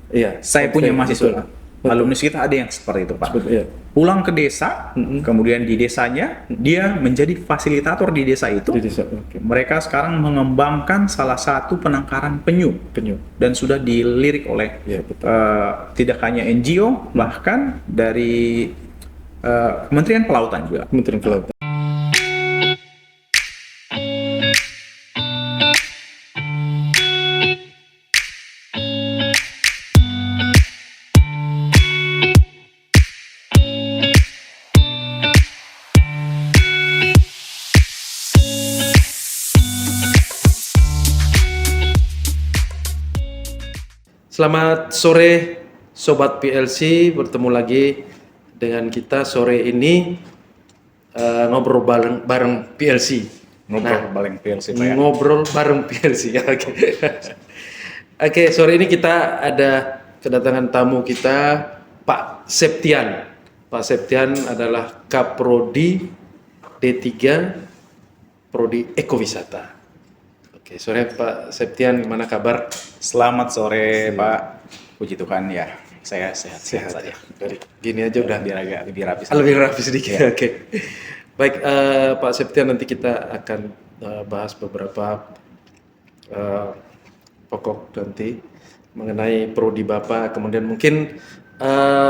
Iya, Saya oke, punya betul. mahasiswa, alumnus kita ada yang seperti itu, Pak. Iya. Pulang ke desa, kemudian di desanya dia menjadi fasilitator di desa itu. Di desa, oke. Mereka sekarang mengembangkan salah satu penangkaran penyu Penyu. dan sudah dilirik oleh Iya, betul. tidak hanya NGO, bahkan dari Kementerian Kelautan juga. Kementerian Kelautan. Selamat sore Sobat PLC, bertemu lagi dengan kita sore ini ngobrol bareng PLC. Ngobrol bareng PLC, Pak, ya. Ngobrol bareng PLC. Oke. Oke, sore ini kita ada kedatangan tamu kita, Pak Septian. Pak Septian adalah Kaprodi D3 Prodi Ekowisata. Oke, sore Pak Septian, gimana kabar? Selamat sore, Pak. Puji Tuhan ya, saya sehat-sehat saja. Dari gini aja udah Biar agak lebih rapi. lebih rapi sedikit. Oke. Baik, Pak Septian, nanti kita akan bahas beberapa pokok nanti mengenai prodi Bapak. Kemudian mungkin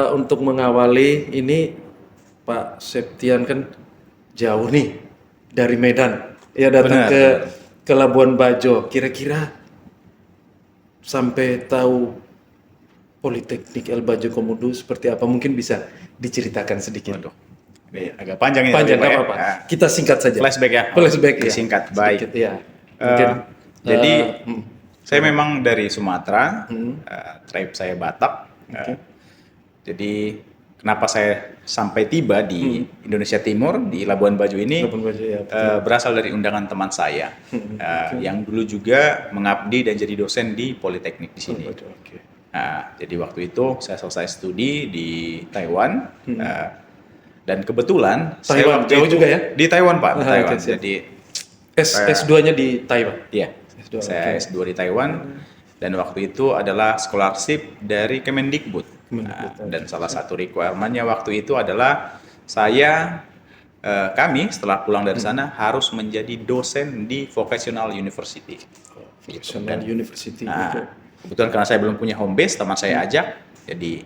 untuk mengawali ini, Pak Septian kan jauh nih dari Medan. Ya datang Benar. ke Labuan Bajo. Kira-kira sampai tahu Politeknik El Bajo Komodo seperti apa? Mungkin bisa diceritakan sedikit. Waduh, ini agak panjang ini. Panjang, tapi, nggak Pak, apa-apa. ya. Kita singkat saja. Flashback ya. Flashback ya. Disingkat. Baik. Sedikit, ya. Mungkin, Jadi hmm, saya memang dari Sumatera, tribe saya Batak. Jadi kenapa saya sampai tiba di Indonesia Timur di Labuan Bajo ini? Labuan Bajo, ya. Berasal dari undangan teman saya yang dulu juga mengabdi dan jadi dosen di Politeknik di sini. Bajo, oke. Nah, jadi waktu itu saya selesai studi di Taiwan dan kebetulan saya Taiwan, waktu jauh itu juga ya? di Taiwan, Pak, di Ah, Taiwan. oke, siap. Jadi S2-nya di Taiwan. iya, S2, saya oke. S2 di Taiwan dan waktu itu adalah scholarship dari Kemendikbud. Dan salah satu requirement-nya waktu itu adalah kami setelah pulang dari sana harus menjadi dosen di vocational university. Vocational University. Nah, kebetulan karena saya belum punya home base, teman saya ajak, jadi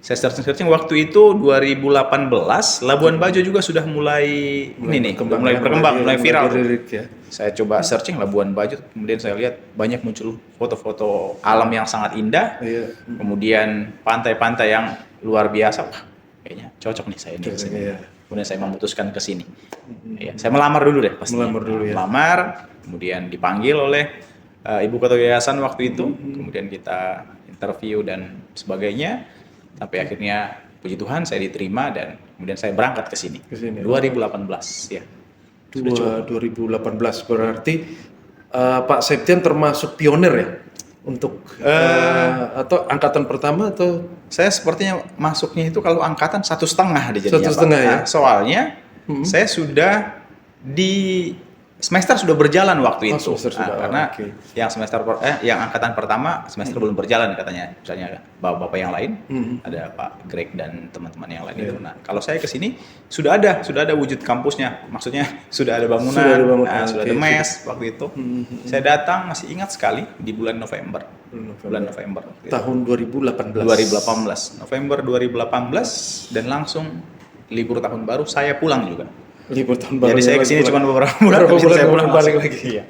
saya searching waktu itu 2018, Labuan Bajo juga sudah mulai berkembang, mulai viral. Lirik, ya. Saya coba searching Labuan Bajo, kemudian saya lihat banyak muncul foto-foto alam yang sangat indah, Iya. kemudian pantai-pantai yang luar biasa. Wah, kayaknya cocok nih saya di sini. Iya. Kemudian saya memutuskan ke sini. Ya, saya melamar dulu deh pastinya. Melamar dulu, ya. Melamar, kemudian dipanggil oleh ibu ketua yayasan waktu itu, kemudian kita interview dan sebagainya, sampai akhirnya puji Tuhan saya diterima dan kemudian saya berangkat ke sini. Ke sini. 2018 ya. 2018 berarti Pak Septian termasuk pionir ya untuk atau angkatan pertama atau Saya sepertinya masuknya itu kalau angkatan 1,5 di jadinya, 1,5 Pak. ya? Nah, soalnya saya sudah di semester sudah berjalan waktu Oh, itu. semester sudah, Karena oke. yang angkatan pertama semester belum berjalan katanya, misalnya bapak-bapak yang lain, ada Pak Greg dan teman-teman yang lain itu. Nah, kalau saya ke sini sudah ada wujud kampusnya, maksudnya sudah ada bangunan, Sudah ada bangunan, sudah oke, ada mes waktu itu. Saya datang masih ingat sekali di bulan November. Bulan November. tahun 2018. 2018, November 2018 dan langsung libur tahun baru saya pulang juga. Libur tahun baru. Jadi saya kesini cuma beberapa bulan, Beberapa habis itu bulan saya kemudian pulang balik langsung. lagi. Iya.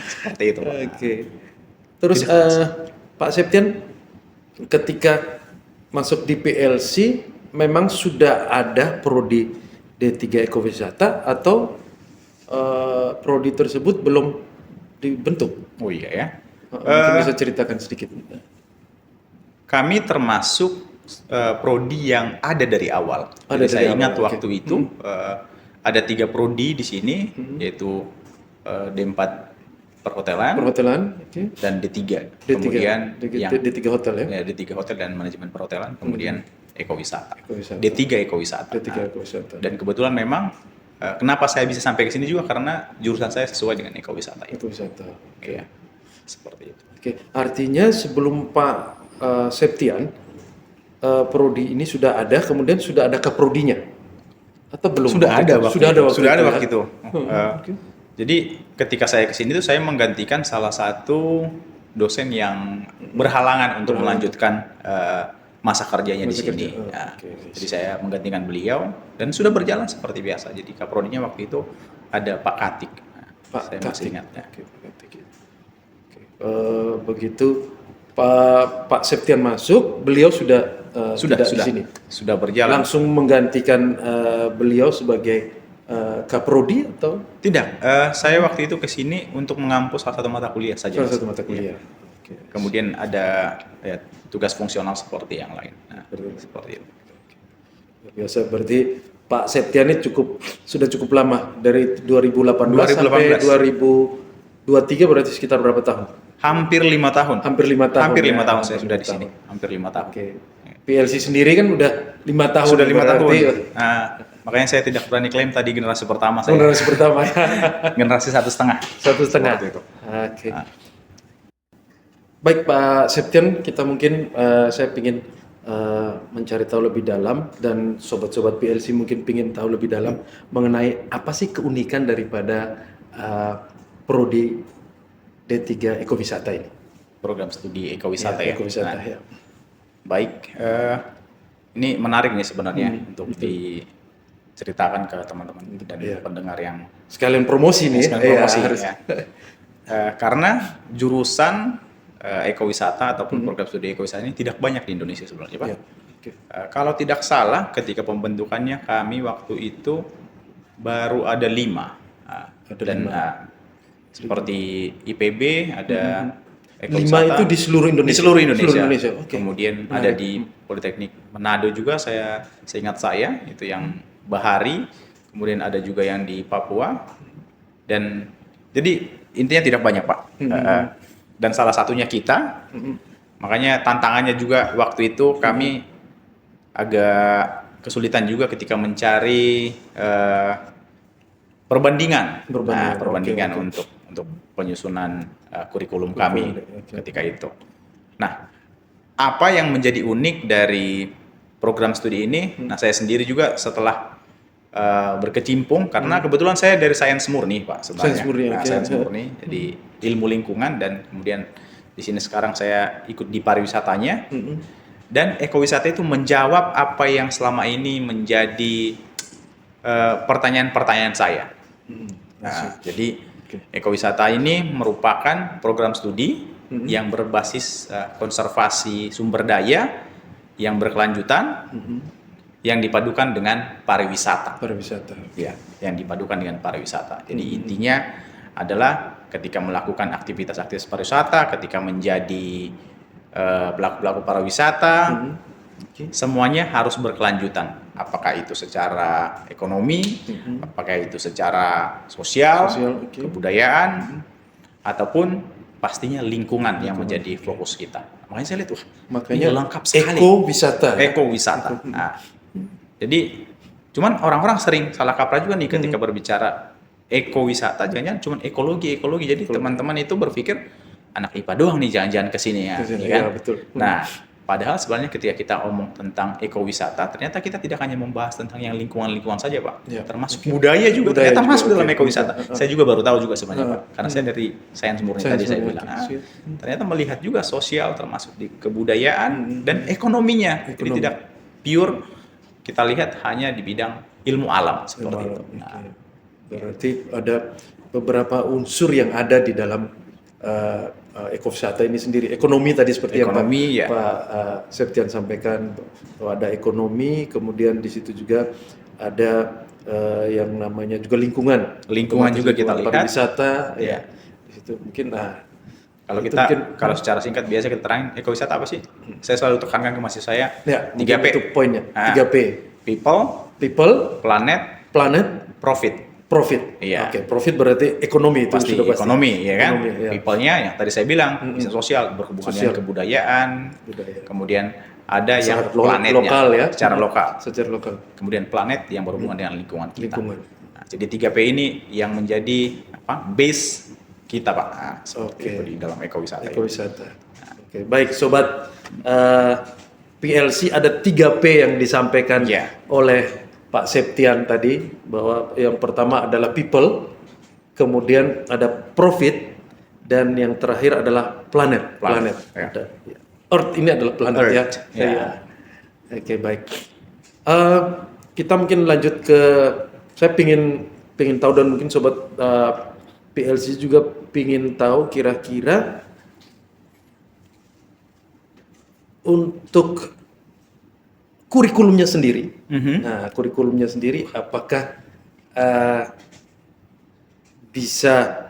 Seperti itu, Pak. Oke. Terus Pak Septian ketika masuk di PLC memang sudah ada prodi D3 Ekowisata atau prodi tersebut belum dibentuk? Oh iya ya. Mungkin bisa ceritakan sedikit. Kami termasuk prodi yang ada dari awal. Ada Jadi dari saya ingat awal, waktu itu ada 3 prodi di sini, yaitu D4 perhotelan Perhotelan, oke. dan D3. D3. Kemudian D3 hotel ya. ya, D3 hotel dan manajemen perhotelan, kemudian ekowisata. Ekowisata. D3 ekowisata. D3 Ekowisata. Dan kebetulan memang kenapa saya bisa sampai ke sini juga karena jurusan saya sesuai dengan ekowisata itu. Ekowisata. Iya, seperti itu. Oke, artinya sebelum Pak Septian, prodi ini sudah ada, kemudian sudah ada kaprodinya atau belum? Sudah ada waktu ya? itu. Oke. Jadi ketika saya kesini tuh saya menggantikan salah satu dosen yang berhalangan untuk melanjutkan masa kerjanya di sini. Nah, jadi saya menggantikan beliau dan sudah berjalan seperti biasa. Jadi kaprodinya waktu itu ada Pak Katik. Nah, saya masih ingat. Ya. Begitu Pak Septian masuk, beliau sudah tidak di sini. Sudah berjalan. Langsung menggantikan beliau sebagai kaprodi atau Tidak, saya waktu itu ke sini untuk mengampus salah satu mata kuliah saja. salah satu mata kuliah? Ya. Kemudian ada ya, tugas fungsional seperti yang lain. Nah, seperti itu. Biasa berarti Pak Septian ini sudah cukup lama dari 2018 sampai 2023, berarti sekitar berapa tahun? Hampir 5 tahun. Hampir 5 tahun. Hampir 5 ya? tahun saya sudah di sini. Hampir 5 tahun. Oke. PLC sendiri kan udah 5 tahun. Sudah 5 tahun. berarti. Nah, makanya saya tidak berani klaim tadi generasi pertama saya. Generasi pertama ya. Generasi 1,5. 1,5. Seperti itu. Oke. Baik Pak Septian, kita mungkin saya ingin mencari tahu lebih dalam, dan sobat-sobat PLC mungkin ingin tahu lebih dalam mengenai apa sih keunikan daripada prodi D3 Ekowisata ini. Program studi ekowisata ya. Ekowisata Nah, ya. baik, ini menarik nih sebenarnya untuk diceritakan ke teman-teman dan pendengar yang Sekalian promosi nih. sekalian promosi harus. ya. Karena jurusan ekowisata ataupun program studi ekowisata ini tidak banyak di Indonesia sebenarnya, Pak. Ya. Oke. Kalau tidak salah, ketika pembentukannya kami waktu itu baru ada 5. Dan seperti IPB ada ekowisata. 5 itu di seluruh Indonesia. Di seluruh Indonesia. Seluruh Indonesia. Oke. Kemudian ada di Politeknik Manado juga, seingat saya itu yang Bahari. Kemudian ada juga yang di Papua. Dan jadi intinya tidak banyak, Pak. Dan salah satunya kita. Makanya tantangannya juga waktu itu kami agak kesulitan juga ketika mencari perbandingan untuk penyusunan kurikulum kami ketika itu. Nah, apa yang menjadi unik dari program studi ini? Nah, saya sendiri juga setelah berkecimpung, karena kebetulan saya dari sains murni, Pak, sebenarnya. Sains murni, jadi ilmu lingkungan, dan kemudian di sini sekarang saya ikut di pariwisatanya. Dan ekowisata itu menjawab apa yang selama ini menjadi pertanyaan-pertanyaan saya. Nah, jadi ekowisata ini merupakan program studi yang berbasis konservasi sumber daya yang berkelanjutan, yang dipadukan dengan pariwisata. Ya, yang dipadukan dengan pariwisata. Jadi intinya adalah ketika melakukan aktivitas-aktivitas pariwisata, ketika menjadi pelaku-pelaku pariwisata, semuanya harus berkelanjutan. Apakah itu secara ekonomi, apakah itu secara sosial, kebudayaan, ataupun pastinya lingkungan yang menjadi fokus kita. Makanya saya lihat, makanya ini lengkap sekali. Ekowisata. Nah, jadi cuman orang-orang sering salah kaprah juga nih ketika berbicara ekowisata, jangan-jangan cuma ekologi. Jadi teman-teman itu berpikir anak IPA doang nih jangan-jangan kesini ya, kan? Ya, betul. Nah, padahal sebenarnya ketika kita omong tentang ekowisata, ternyata kita tidak hanya membahas tentang yang lingkungan saja, Pak. Ya. Termasuk budaya juga ternyata masuk dalam ekowisata. Saya juga baru tahu juga sebenarnya, Pak. Karena saya dari sains murni tadi saya bilang. Ternyata melihat juga sosial, termasuk di kebudayaan dan ekonominya. Jadi tidak pure kita lihat hanya di bidang ilmu alam seperti itu. Nah, berarti ada beberapa unsur yang ada di dalam ekowisata ini sendiri. Ekonomi tadi seperti ekonomi, yang Pak Septian sampaikan, bahwa ada ekonomi, kemudian di situ juga ada yang namanya juga lingkungan. Lingkungan juga kita lihat. Pariwisata, ya. Di situ mungkin kalau secara singkat biasa kita terangin ekowisata apa sih? Saya selalu tekankan ke mahasiswa saya. Ya, 3P. Itu poinnya. 3P. People, planet, profit. Iya. Oke, profit berarti ekonomi itu pasti sudah pasti. Ekonomi, ya kan? Ya. People-nya yang tadi saya bilang, bisa sosial, berhubungan dengan kebudayaan. Kemudian ada yang planetnya, lokal ya. Secara lokal. Kemudian planet yang berhubungan dengan lingkungan kita. Nah, jadi 3P ini yang menjadi base kita Pak. Nah, seperti Oke. itu di dalam ekowisata. ini. Ekowisata. Oke, baik sobat PLC, ada 3P yang disampaikan Iya. oleh Pak Septian tadi, bahwa yang pertama adalah people, kemudian ada profit, dan yang terakhir adalah planet. Planet, ya. Ada, ya. Earth ini adalah planet ya. Earth, ya. Iya. Oke, baik. Kita mungkin lanjut ke, saya pingin tahu, dan mungkin sobat PLC juga pingin tahu kira-kira untuk kurikulumnya sendiri. Nah, kurikulumnya sendiri apakah bisa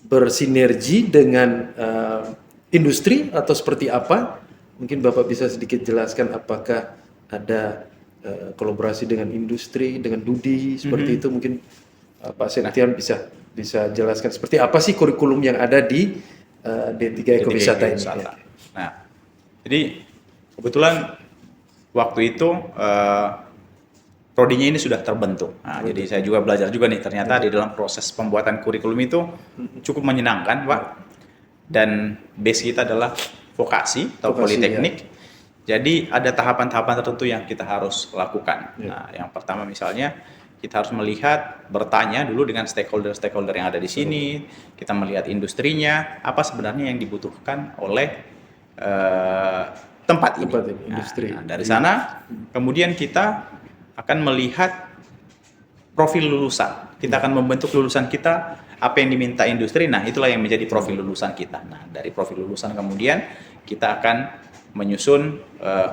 bersinergi dengan industri atau seperti apa? Mungkin Bapak bisa sedikit jelaskan apakah ada kolaborasi dengan industri, dengan Dudi seperti itu. Mungkin Pak Septian bisa jelaskan seperti apa sih kurikulum yang ada di D3 Ekowisata ini. Ya. Nah, jadi kebetulan waktu itu prodinya ini sudah terbentuk. Nah, jadi saya juga belajar juga nih, ternyata di dalam proses pembuatan kurikulum itu cukup menyenangkan, Pak. Dan base kita adalah vokasi atau politeknik. Jadi ada tahapan-tahapan tertentu yang kita harus lakukan. Nah, yang pertama misalnya kita harus melihat, bertanya dulu dengan stakeholder yang ada di sini. Kita melihat industrinya, apa sebenarnya yang dibutuhkan oleh tempat ini. Industri. Nah, dari sana kemudian kita akan melihat profil lulusan. Kita akan membentuk lulusan kita apa yang diminta industri. Nah, itulah yang menjadi profil lulusan kita. Nah, dari profil lulusan kemudian kita akan menyusun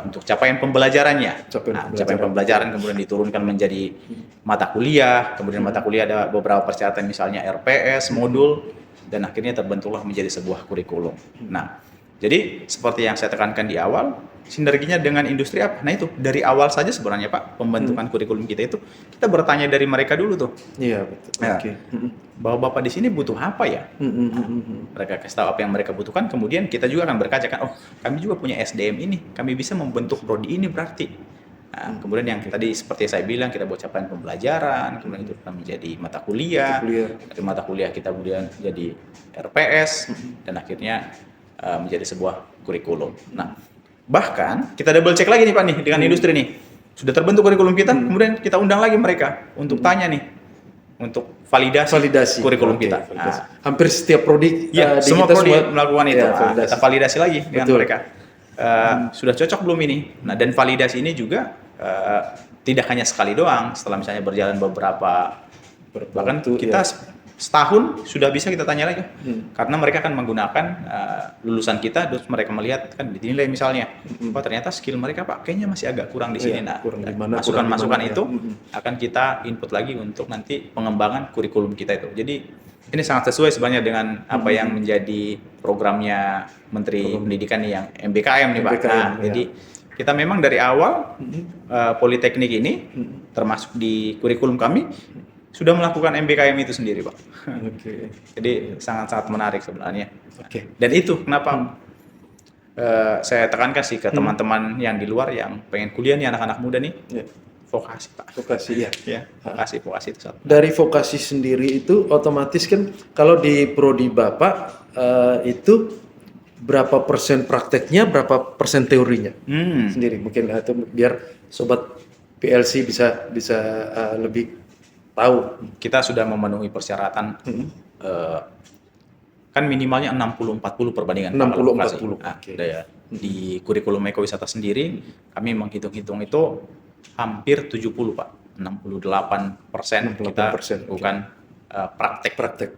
untuk capaian pembelajarannya. Capaian pembelajaran kemudian diturunkan menjadi mata kuliah. Kemudian mata kuliah ada beberapa persyaratan, misalnya RPS, modul, dan akhirnya terbentuklah menjadi sebuah kurikulum. Nah, jadi seperti yang saya tekankan di awal, sinerginya dengan industri apa? Nah itu dari awal saja sebenarnya Pak, pembentukan kurikulum kita itu kita bertanya dari mereka dulu tuh. Iya betul. Ya, Oke. bahwa Bapak di sini butuh apa ya? Mereka kasih tahu apa yang mereka butuhkan, kemudian kita juga akan berkaca kan, oh kami juga punya SDM ini, kami bisa membentuk prodi ini berarti. Nah, kemudian yang tadi seperti saya bilang, kita buat capaian pembelajaran, kemudian itu akan menjadi mata kuliah. Dari mata kuliah kita kemudian jadi RPS, dan akhirnya menjadi sebuah kurikulum. Nah, bahkan kita double check lagi nih Pak nih dengan industri nih. Sudah terbentuk kurikulum kita, kemudian kita undang lagi mereka untuk tanya nih, untuk validasi kurikulum kita. Validasi. Hampir setiap prodi, Ya, di semua kita prodi melakukan itu. Ya, Nah, kita validasi lagi dengan Betul. mereka. Sudah cocok belum ini? Nah, dan validasi ini juga tidak hanya sekali doang. Setelah misalnya berjalan beberapa, bahkan waktu, kita ya. setahun sudah bisa kita tanya lagi. Karena mereka akan menggunakan lulusan kita, terus mereka melihat kan dinilai misalnya, oh ternyata skill mereka Pak kayaknya masih agak kurang di sini. Iya, Nah, kurang di mana, masukan-masukan kurang di mana, itu ya. akan kita input lagi untuk nanti pengembangan kurikulum kita itu. Jadi ini sangat sesuai sebenarnya dengan apa yang menjadi programnya Menteri Pendidikan nih, yang MBKM nih Pak. MBKM, Nah, ya. jadi kita memang dari awal politeknik ini termasuk di kurikulum kami sudah melakukan MBKM itu sendiri Pak. Oke. Jadi sangat-sangat menarik sebenarnya. Oke. Dan itu kenapa saya tekankan sih ke teman-teman yang di luar yang pengen kuliah nih, anak-anak muda nih, Ya. vokasi Pak. Vokasi ya. Ya, vokasi itu satu. Dari vokasi sendiri itu otomatis kan kalau di prodi Bapak itu berapa persen prakteknya, berapa persen teorinya sendiri, mungkin itu biar sobat PLC bisa lebih tahu. Kita sudah memenuhi persyaratan kan minimalnya 60-40 perbandingan 60-40. Nah, Oke. di kurikulum ekowisata sendiri kami menghitung-hitung itu hampir 70 Pak. 68% kita 68%, bukan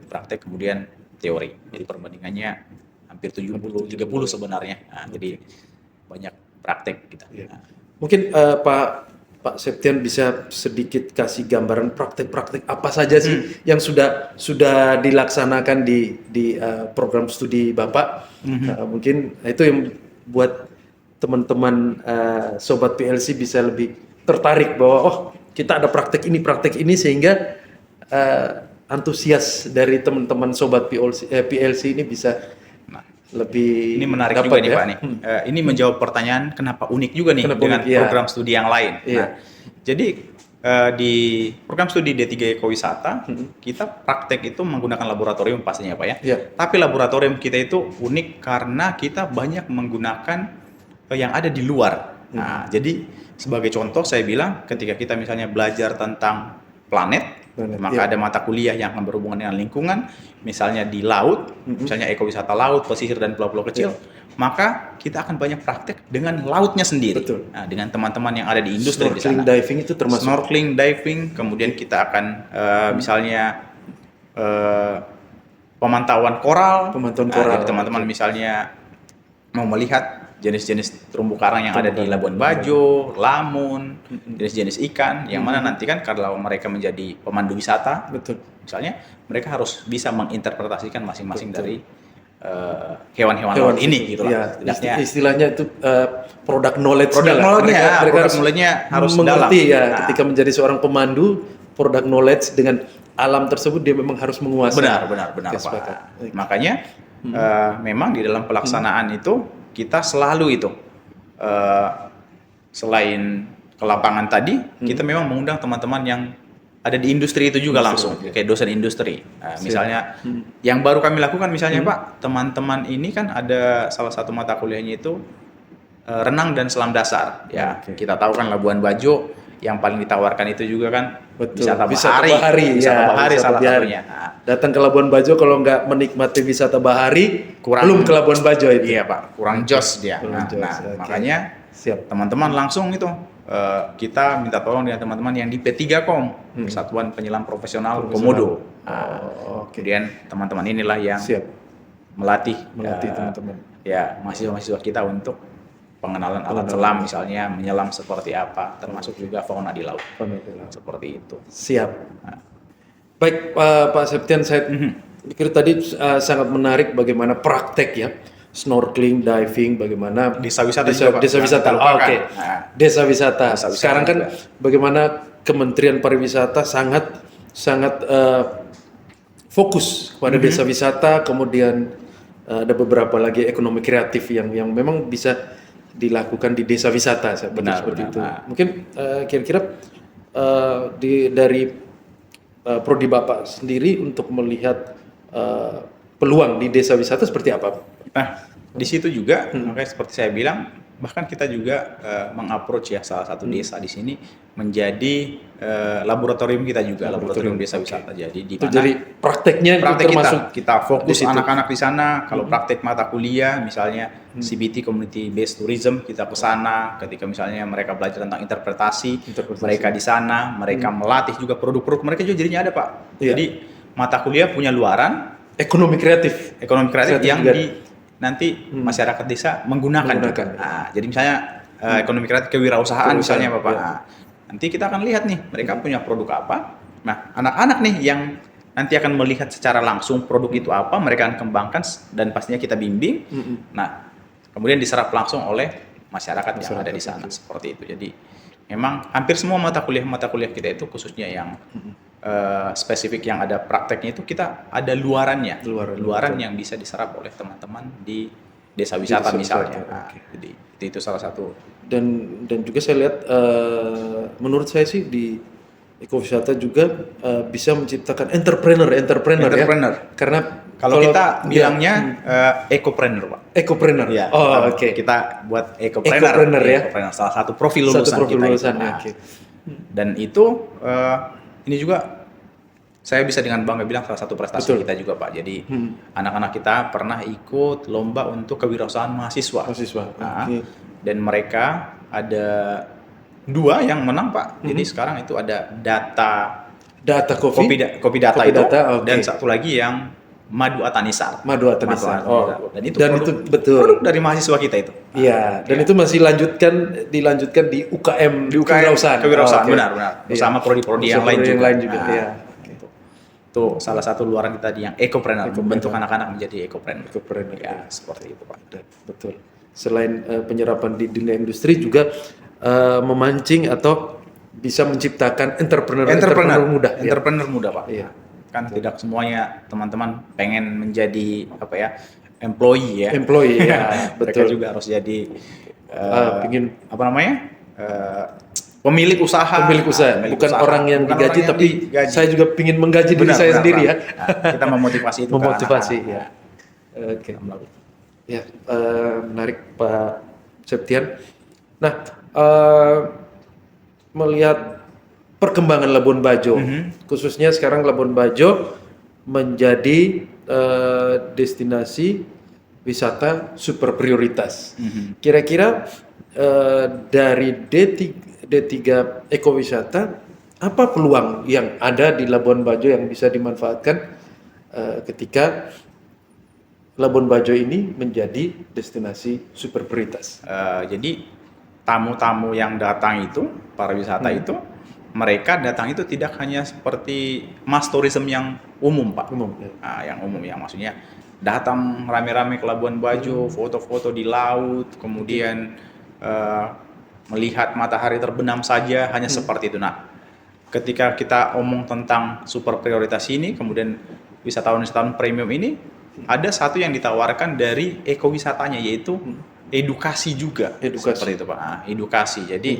praktek kemudian teori. Jadi perbandingannya hampir 70-30 sebenarnya. Nah, jadi banyak praktek kita. Iya. Nah, Mungkin Pak Septian bisa sedikit kasih gambaran praktek-praktek apa saja sih yang sudah dilaksanakan di program studi Bapak. Mungkin itu yang buat teman-teman sobat PLC bisa lebih tertarik bahwa oh kita ada praktek ini sehingga antusias dari teman-teman sobat PLC ini bisa lebih ini menarik dapat juga nih ya. Pak nih. Ini menjawab pertanyaan kenapa unik juga nih Kenapa dengan unik, ya. program studi yang lain. Iya. Nah, jadi di program studi D3 Ekowisata, kita praktek itu menggunakan laboratorium pastinya Pak ya. Iya. Tapi laboratorium kita itu unik karena kita banyak menggunakan yang ada di luar. Nah, jadi sebagai contoh saya bilang ketika kita misalnya belajar tentang planet, maka iya. ada mata kuliah yang akan berhubungan dengan lingkungan, misalnya di laut, misalnya ekowisata laut, pesisir dan pulau-pulau kecil, maka kita akan banyak praktek dengan lautnya sendiri. Betul. Nah, dengan teman-teman yang ada di industri di Snorkeling, sana. diving itu termasuk. Snorkeling, diving, kemudian kita akan misalnya pemantauan koral. Pemantauan Nah, koral, jadi teman-teman misalnya mau melihat jenis-jenis terumbu karang yang ada di Labuan Bajo, Lamun, jenis-jenis ikan, yang mana nanti kan kalau mereka menjadi pemandu wisata, Betul. misalnya mereka harus bisa menginterpretasikan masing-masing dari hewan-hewan Hewan laut ini gitu ya, lah. Setidaknya istilahnya itu produk knowledge produk knowledge-nya, produk harus knowledge-nya harus mengerti dalam. ya. Nah, Ketika menjadi seorang pemandu, produk knowledge dengan alam tersebut dia memang harus menguasai. benar Oke, Pak. sepakat. Makanya memang di dalam pelaksanaan itu kita selalu itu selain ke lapangan tadi, kita memang mengundang teman-teman yang ada di industri itu juga langsung, kayak dosen industri. Nah, misalnya yang baru kami lakukan misalnya Pak, teman-teman ini kan ada salah satu mata kuliahnya itu renang dan selam dasar. Ya, kita tahu kan Labuan Bajo yang paling ditawarkan itu juga kan Betul. wisata Wisata bahari, bahari salah bahari. satunya. Nah, Datang ke Labuan Bajo kalau nggak menikmati wisata bahari, belum ke Labuan Bajo itu. Iya Pak, kurang jos dia. Kurang jos, Nah, oke. makanya Siap. teman-teman langsung itu kita minta tolong dengan teman-teman yang di P3KOM, Persatuan Penyelam Profesional Komodo. Kemudian teman-teman inilah yang Siap. melatih Teman-teman. ya mahasiswa-mahasiswa kita untuk pengenalan alat selam, misalnya menyelam seperti apa, termasuk juga fauna di laut. Seperti itu. Siap. Baik, Pak Septian, saya pikir tadi sangat menarik bagaimana praktek ya, snorkeling, diving, bagaimana Desa wisata juga, Pak. desa wisata. Jangan lupakan. Oke. Nah. Desa wisata. Desa wisata Sekarang kan juga. bagaimana Kementerian Pariwisata sangat fokus pada desa wisata, kemudian ada beberapa lagi ekonomi kreatif yang memang bisa dilakukan di desa wisata, saya pikir seperti itu. Mungkin kira-kira dari prodi Bapak sendiri untuk melihat peluang di desa wisata seperti apa? Nah, di situ juga makanya seperti saya bilang, bahkan kita juga meng-approach ya salah satu desa di sini menjadi laboratorium kita juga, laboratorium desa wisata. Jadi di mana Jadi prakteknya termasuk kita fokus anak-anak di sana. Kalau praktek mata kuliah misalnya CBT Community Based Tourism, kita ke sana ketika misalnya mereka belajar tentang interpretasi. Mereka di sana, mereka melatih juga produk-produk mereka juga jadinya ada, Pak. Iya. Jadi mata kuliah punya luaran ekonomi kreatif yang juga. nanti masyarakat desa menggunakan. Nah, jadi misalnya ekonomi kreatif kewirausahaan misalnya Bapak. Ya. Nah, nanti kita akan lihat nih mereka punya produk apa. Nah, anak-anak nih yang nanti akan melihat secara langsung produk itu apa, mereka akan kembangkan dan pastinya kita bimbing. Nah, kemudian diserap langsung oleh masyarakat yang ada di sana seperti itu. Jadi memang hampir semua mata kuliah kita itu khususnya yang spesifik yang ada prakteknya itu kita ada luaran yang bisa diserap oleh teman-teman di desa wisata misalnya. Nah, jadi itu salah satu. Dan juga saya lihat menurut saya sih di ekowisata juga bisa menciptakan entrepreneur ya. Karena kalau kita bilangnya ekopreneur, Pak. Ekopreneur. Ya, oke. Kita buat ekopreneur ya. Salah satu profil lulusan kita. Nah, dan itu ini juga saya bisa dengan bangga bilang salah satu prestasi kita juga, Pak. Jadi anak-anak kita pernah ikut lomba untuk kewirausahaan mahasiswa. Nah, dan mereka ada 2 yang menang, Pak. Jadi sekarang itu ada data kopi data itu, dan satu lagi yang madu atanisar. Dan itu produk dari mahasiswa kita itu. Iya, dan itu masih dilanjutkan di UKM kewirausahaan. Benar. Bersama prodi-prodi yang lain juga. Iya. Itu salah satu luaran kita yang ekopreneur, membentuk anak-anak menjadi ekopreneur. Ya, seperti itu, Pak. Betul. Selain penyerapan di dunia industri juga memancing atau bisa menciptakan entrepreneur muda. Entrepreneur muda, Pak. Iya. Kan tidak semuanya teman-teman pengen menjadi employee ya. Mereka juga harus jadi pemilik usaha, pemilik usaha, pemilik bukan usaha. orang yang Bukan digaji, orang yang tapi digaji. saya juga ingin menggaji diri Benar, saya benar, sendiri benar. ya. Nah, kita memotivasi itu Memotivasi, ke ya. anak-anak. Oke. Melalui. Ya, menarik Pak Septian. Nah, melihat perkembangan Labuan Bajo, khususnya sekarang Labuan Bajo menjadi destinasi wisata super prioritas. Kira-kira dari D3 ekowisata, apa peluang yang ada di Labuan Bajo yang bisa dimanfaatkan ketika Labuan Bajo ini menjadi destinasi super prioritas? Jadi tamu-tamu yang datang itu, para wisata itu, mereka datang itu tidak hanya seperti mass tourism yang umum, Pak. Umum, ya. Nah, yang umum yang maksudnya datang rame-rame ke Labuan Bajo, foto-foto di laut, kemudian melihat matahari terbenam saja, hanya seperti itu. Nah, ketika kita omong tentang super prioritas ini, kemudian wisatawan-wisatawan premium ini, ada satu yang ditawarkan dari ekowisatanya, yaitu edukasi juga. Edukasi. Seperti itu, Pak. Nah, edukasi. Jadi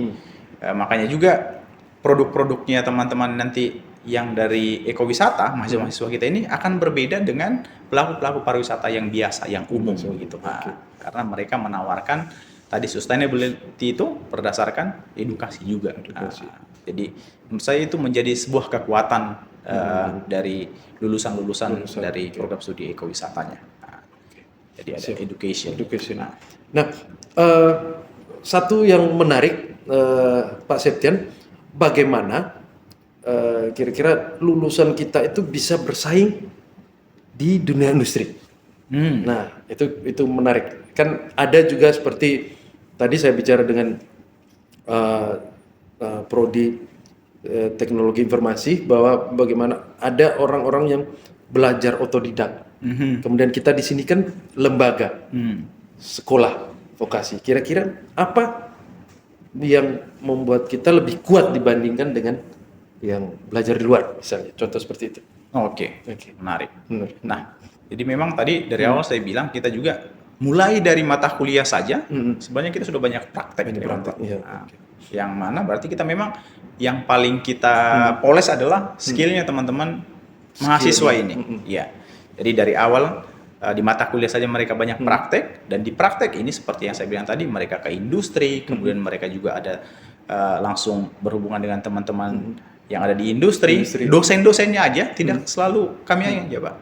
makanya juga produk-produknya teman-teman nanti yang dari ekowisata, mahasiswa-mahasiswa kita ini akan berbeda dengan pelaku-pelaku pariwisata yang biasa, yang umum gitu. Nah, karena mereka menawarkan tadi sustainability itu berdasarkan edukasi juga. Nah, jadi menurut saya itu menjadi sebuah kekuatan dari lulusan-lulusan dari program studi ekowisatanya. Nah, jadi ada education. Nah, satu yang menarik Pak Septian, bagaimana kira-kira lulusan kita itu bisa bersaing di dunia industri. Nah, itu menarik. Kan ada juga seperti tadi saya bicara dengan prodi teknologi informasi, bahwa bagaimana ada orang-orang yang belajar otodidak. Kemudian kita di sini kan lembaga, sekolah vokasi. Kira-kira apa yang membuat kita lebih kuat dibandingkan dengan yang belajar di luar, misalnya? Contoh seperti itu. Oke. Menarik. Nah, jadi memang tadi dari awal saya bilang kita juga mulai dari mata kuliah saja, sebenarnya kita sudah banyak praktek. Yang mana berarti kita memang yang paling kita poles adalah skillnya teman-teman mahasiswa ini. Ya. Jadi dari awal di mata kuliah saja mereka banyak praktek, dan di praktek ini seperti yang saya bilang tadi, mereka ke industri, kemudian mereka juga ada langsung berhubungan dengan teman-teman yang ada di industri. Dosen-dosennya aja tidak selalu kami aja, Pak.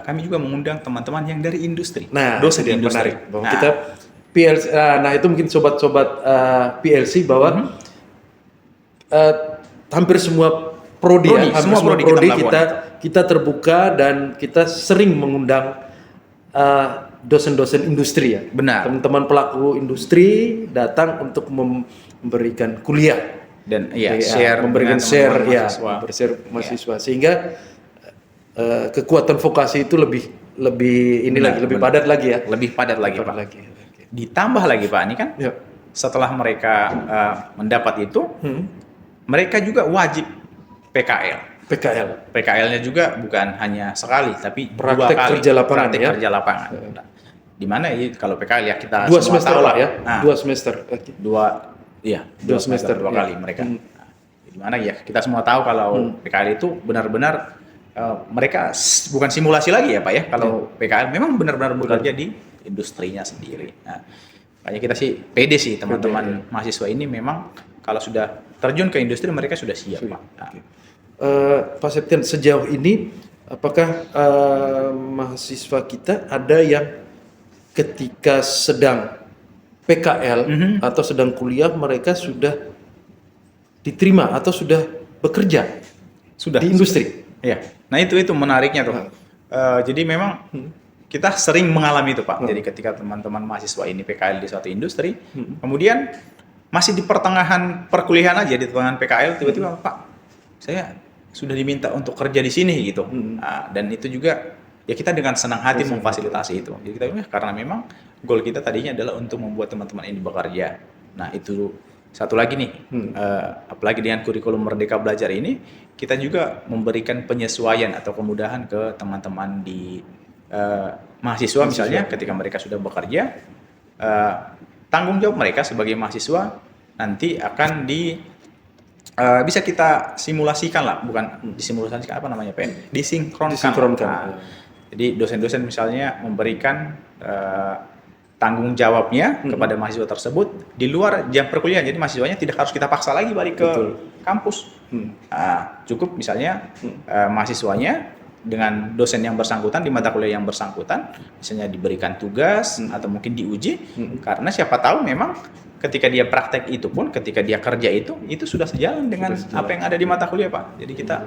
Kami juga mengundang teman-teman yang dari industri. Nah, dosen di industri. Menarik. Bahwa kita PLC, nah itu mungkin sobat-sobat PLC bahwa hampir semua prodi semua prodi kita terbuka, dan kita sering mengundang dosen-dosen industri, ya. Benar. Teman-teman pelaku industri datang untuk memberikan kuliah dan memberikan share mahasiswa, sehingga kekuatan vokasi itu lebih padat lagi, ya. Lebih padat lagi, Pak. Ditambah lagi, Pak, ini kan setelah mereka mendapat itu, mereka juga wajib PKL-nya juga bukan hanya sekali, tapi praktek 2 kali kerja lapangan. Nah, di mana kalau PKL ya kita 2 semester lah, ya. Nah, 2 semester. 2 semester 2 kali mereka. Nah, di mana ya kita semua tahu kalau PKL itu benar-benar mereka bukan simulasi lagi, ya, Pak, ya. Kalau PKL memang benar-benar bekerja di industrinya sendiri. Nah, makanya kita sih pede sih teman-teman mahasiswa ini, memang kalau sudah terjun ke industri mereka sudah siap, Pak. Nah, Pak Septian, sejauh ini apakah mahasiswa kita ada yang ketika sedang PKL atau sedang kuliah mereka sudah diterima atau sudah bekerja di industri? Ya, nah itu menariknya tuh. Jadi memang kita sering mengalami itu, Pak. Jadi ketika teman-teman mahasiswa ini PKL di suatu industri, kemudian masih di pertengahan perkuliahan aja, di pertengahan PKL, tiba-tiba, Pak, saya sudah diminta untuk kerja di sini gitu. Nah, dan itu juga ya kita dengan senang hati memfasilitasi itu. Jadi kita karena memang goal kita tadinya adalah untuk membuat teman-teman ini bekerja. Nah, itu satu lagi nih, apalagi dengan kurikulum Merdeka Belajar ini, kita juga memberikan penyesuaian atau kemudahan ke teman-teman di mahasiswa misalnya ketika mereka sudah bekerja, tanggung jawab mereka sebagai mahasiswa nanti akan bisa kita simulasikan lah, bukan disimulasikan apa namanya Pak? Disinkronkan. Disinkronkan. Nah, jadi dosen-dosen misalnya memberikan tanggung jawabnya kepada mahasiswa tersebut di luar jam perkuliahan. Jadi mahasiswanya tidak harus kita paksa lagi balik ke kampus. Cukup misalnya mahasiswanya dengan dosen yang bersangkutan di mata kuliah yang bersangkutan, misalnya diberikan tugas atau mungkin diuji, karena siapa tahu memang ketika dia praktek itu pun, ketika dia kerja itu sudah sejalan dengan apa yang ada di mata kuliah Pak. Jadi kita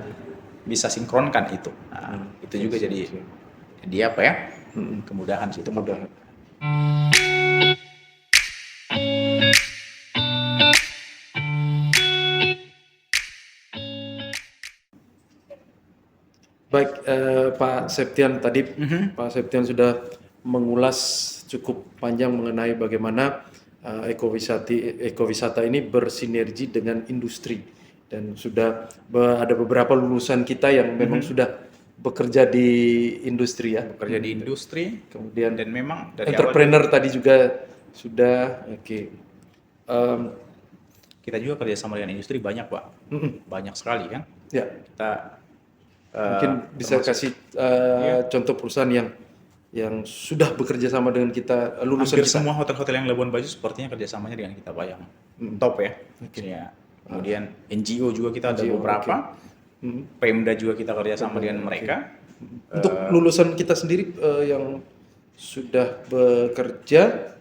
bisa sinkronkan itu. Nah, itu juga jadi apa ya? Kemudahan sih itu. Kemudahan. Baik, Pak Septian tadi Pak Septian sudah mengulas cukup panjang mengenai bagaimana ekowisata ini bersinergi dengan industri, dan sudah ada beberapa lulusan kita yang memang sudah bekerja di industri ya. Bekerja di industri, Kemudian dan memang dari entrepreneur tadi juga sudah. Oke. kita juga kerja sama dengan industri banyak Pak, banyak sekali kan. Ya. Kita Mungkin bisa kasih contoh perusahaan yang sudah bekerja sama dengan kita, lulusan hampir kita. semua hotel-hotel yang Labuan Bajo sepertinya kerjasamanya dengan kita Pak yang top ya. Ya. Kemudian NGO juga kita ada beberapa, Pemda juga kita kerjasama dengan mereka. Untuk lulusan kita sendiri yang sudah bekerja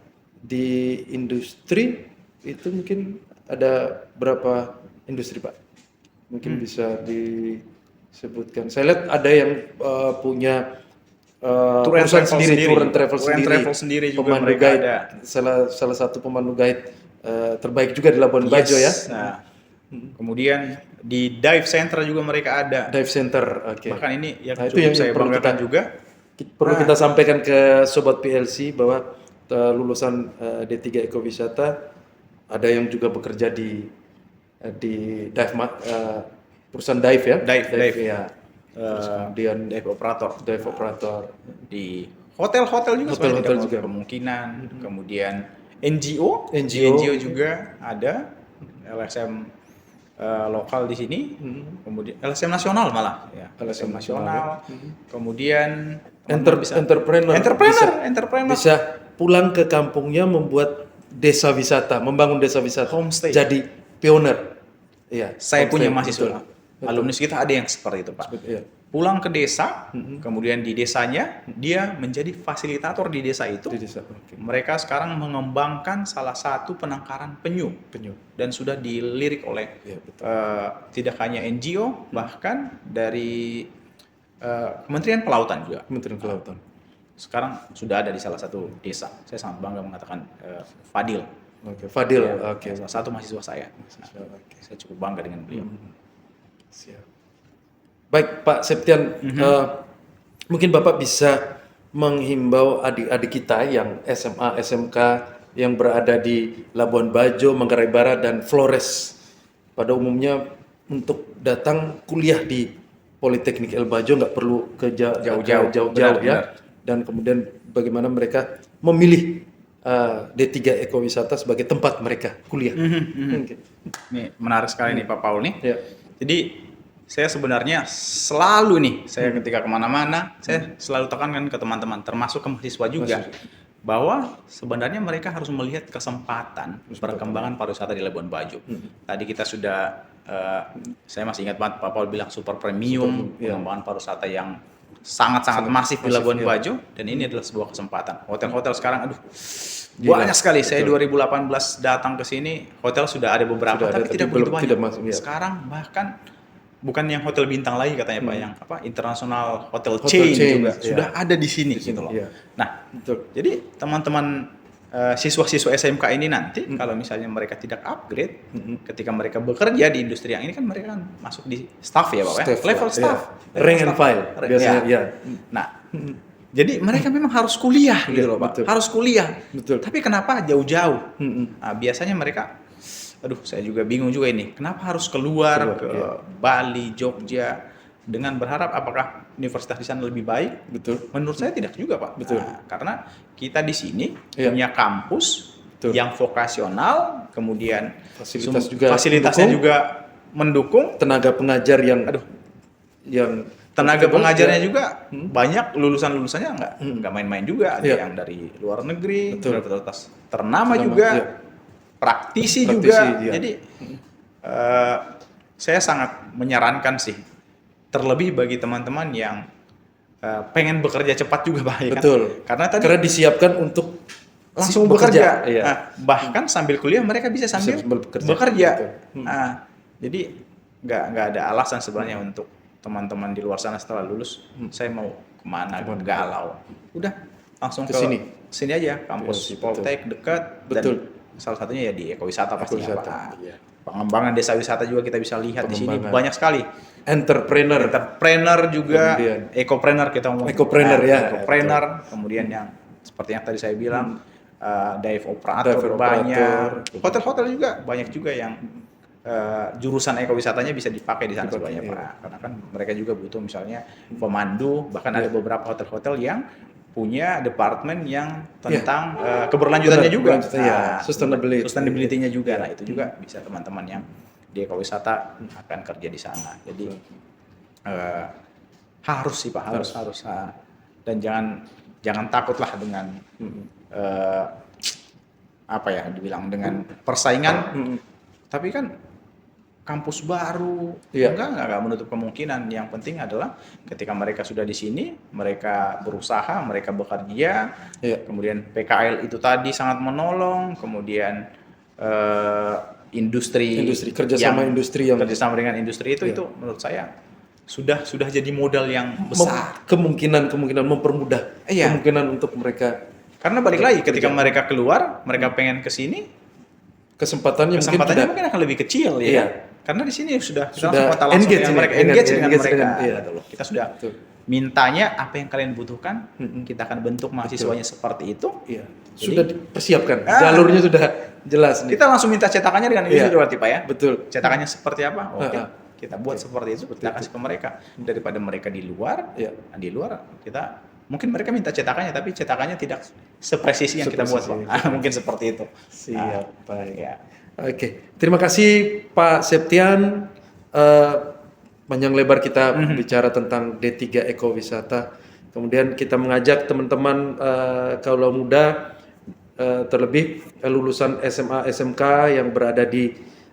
di industri itu mungkin ada berapa industri Pak? Mungkin bisa disebutkan. Saya lihat ada yang punya perusahaan sendiri, tour and travel sendiri, juga pemandu mereka guide, ada. salah satu pemandu guide terbaik juga di Labuan Bajo ya. Nah, kemudian di dive center juga mereka ada. Dive center, oke. Bahkan ini yang Nah, itu cukup yang saya perlu banggakan juga. Perlu kita sampaikan ke Sobat PLC bahwa lulusan D3 Ekowisata ada yang juga bekerja di dive perusahaan dive ya. Dive. Ya. Terus kemudian Dive operator. dive operator. Di hotel-hotel juga Hotel-hotel sebenarnya juga. kemungkinan. Kemudian NGO juga ada. LSM lokal di sini. Kemudian LSM nasional malah ya. LSM nasional. Kemudian Entrepreneur bisa pulang ke kampungnya membuat desa wisata, membangun desa wisata, Homestay. jadi pioner. Iya. Saya punya Homestay, mahasiswa, betul. alumnus kita ada yang seperti itu Pak. Iya. Pulang ke desa, kemudian di desanya dia menjadi fasilitator di desa itu. Di desa. Oke. Mereka sekarang mengembangkan salah satu penangkaran penyu dan sudah dilirik oleh tidak hanya NGO, bahkan dari Kementerian Kelautan juga. Kementerian Kelautan. Sekarang sudah ada di salah satu desa. Saya sangat bangga mengatakan Fadil. Oke, Fadil. Ya, Oke. salah satu mahasiswa saya. Saya cukup bangga dengan beliau. Siap. Baik, Pak Septian, mungkin Bapak bisa menghimbau adik-adik kita yang SMA, SMK yang berada di Labuan Bajo, Manggarai Barat, dan Flores pada umumnya untuk datang kuliah di Politeknik El Bajo, nggak perlu ke jauh-jauh ya. Dan kemudian bagaimana mereka memilih D3 Ekowisata sebagai tempat mereka kuliah. Ini menarik sekali nih Pak Paul nih. Ya. Jadi saya sebenarnya selalu nih, saya ketika kemana-mana, saya selalu tekankan ke teman-teman, termasuk ke mahasiswa juga, bahwa sebenarnya mereka harus melihat kesempatan perkembangan pariwisata di Labuan Bajo. Tadi kita sudah, saya masih ingat banget Pak Paul bilang super premium, pengembangan pariwisata yang sangat-sangat masif di Labuan Bajo, dan ini adalah sebuah kesempatan. Hotel-hotel sekarang, banyak sekali. Saya 2018 datang ke sini, hotel sudah ada beberapa, tapi tidak begitu banyak. Sekarang bahkan bukan yang hotel bintang lagi katanya Pak, yang internasional hotel chain juga sudah ada di sini gitu loh. Nah, jadi teman-teman siswa-siswa SMK ini nanti kalau misalnya mereka tidak upgrade ketika mereka bekerja di industri yang ini, kan mereka kan masuk di staff ya Pak, level staff, rank and file biasanya ya. Nah, jadi mereka memang harus kuliah gitu loh Pak, harus kuliah. Tapi kenapa jauh-jauh? Nah, biasanya mereka, saya juga bingung juga ini. Kenapa harus keluar ke Bali, Jogja, dengan berharap apakah universitas di sana lebih baik? Menurut saya tidak juga Pak. Nah, karena kita di sini punya kampus yang vokasional, kemudian fasilitasnya juga mendukung. Tenaga pengajar yang Tenaga comfortable, pengajarnya ya. juga banyak lulusannya nggak main-main juga. Ada Iya. yang dari luar negeri, Betul. universitas ternama Ternama, juga, iya. praktisi Praktisi, juga. iya. Jadi saya sangat menyarankan sih, terlebih bagi teman-teman yang pengen bekerja cepat juga, Pak. Ya kan? Betul. Karena disiapkan untuk langsung bekerja. bekerja. Iya. Nah, bahkan sambil kuliah mereka bisa sambil bekerja. bekerja. Betul. Nah, jadi nggak ada alasan sebenarnya untuk teman-teman di luar sana setelah lulus saya mau kemana galau. Udah langsung Ke ke sini. aja, kampus Iya, Poltek dekat. Betul. Dan salah satunya ya di ekowisata pastinya, Ekowisata, Pak. iya. Pengembangan desa wisata juga kita bisa lihat di sini Pengembangan. banyak sekali. Entrepreneur juga, Kemudian ekopreneur kita ngomong. Ekopreneur, ya. Ekopreneur, kemudian yang seperti yang tadi saya bilang, dive operator Dive banyak. operator. Hotel-hotel juga banyak juga yang jurusan ekowisatanya bisa dipakai di sana Dipakai, sebenarnya, iya. Pak. Karena kan mereka juga butuh misalnya pemandu, bahkan ada beberapa hotel-hotel yang punya departemen yang tentang keberlanjutannya juga. Berlanjutan, iya. Sustainability. Sustainability-nya juga. Nah, itu juga bisa teman-teman yang di ekowisata akan kerja di sana. Jadi harus sih, Pak, harus. Dan jangan takutlah dengan apa ya dibilang dengan persaingan. Tapi kan kampus baru, Iya. enggak menutup kemungkinan. Yang penting adalah ketika mereka sudah di sini, mereka berusaha, mereka bekerja, Iya. kemudian PKL itu tadi sangat menolong, kemudian industri kerjasama industri yang kerjasama dengan industri itu menurut saya sudah jadi modal yang besar. kemungkinan mempermudah Iya. kemungkinan untuk mereka. Karena balik lagi ketika mereka keluar, mereka pengen ke sini, kesempatannya mungkin akan lebih kecil ya. Iya. Karena di sini sudah engage dengan mereka, engage dengan mereka. iya. Gitu loh. Kita sudah Betul. mintanya apa yang kalian butuhkan, kita akan bentuk mahasiswanya seperti itu. Iya. Jadi- Sudah dipersiapkan. Jalurnya sudah jelas nih. Kita langsung minta cetakannya dengan ini Iya. sudah berarti, Pak ya. Betul. Cetakannya seperti apa? Oke. Ah. Kita buat seperti itu, kita kasih ke mereka. Daripada mereka di luar, Iya. di luar kita mungkin mereka minta cetakannya tapi cetakannya tidak sepresisi yang kita buat, Pak. Sepresisi. Mungkin seperti itu. Siap, baik. Ya. Oke, terima kasih Pak Septian. Panjang lebar kita bicara tentang D3 Ekowisata. Kemudian kita mengajak teman-teman kaula muda, terlebih lulusan SMA SMK yang berada di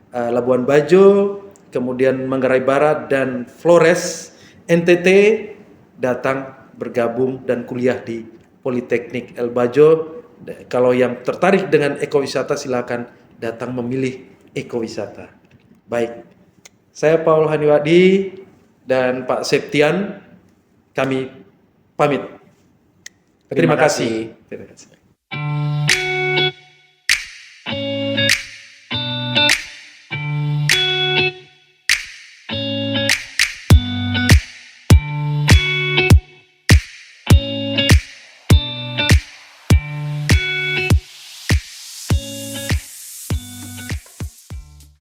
Labuan Bajo, kemudian Manggarai Barat dan Flores NTT, datang bergabung dan kuliah di Politeknik El Bajo. Kalau yang tertarik dengan ekowisata silakan datang memilih ekowisata. Baik, saya Paul Haniwadi dan Pak Septian, kami pamit. Terima kasih.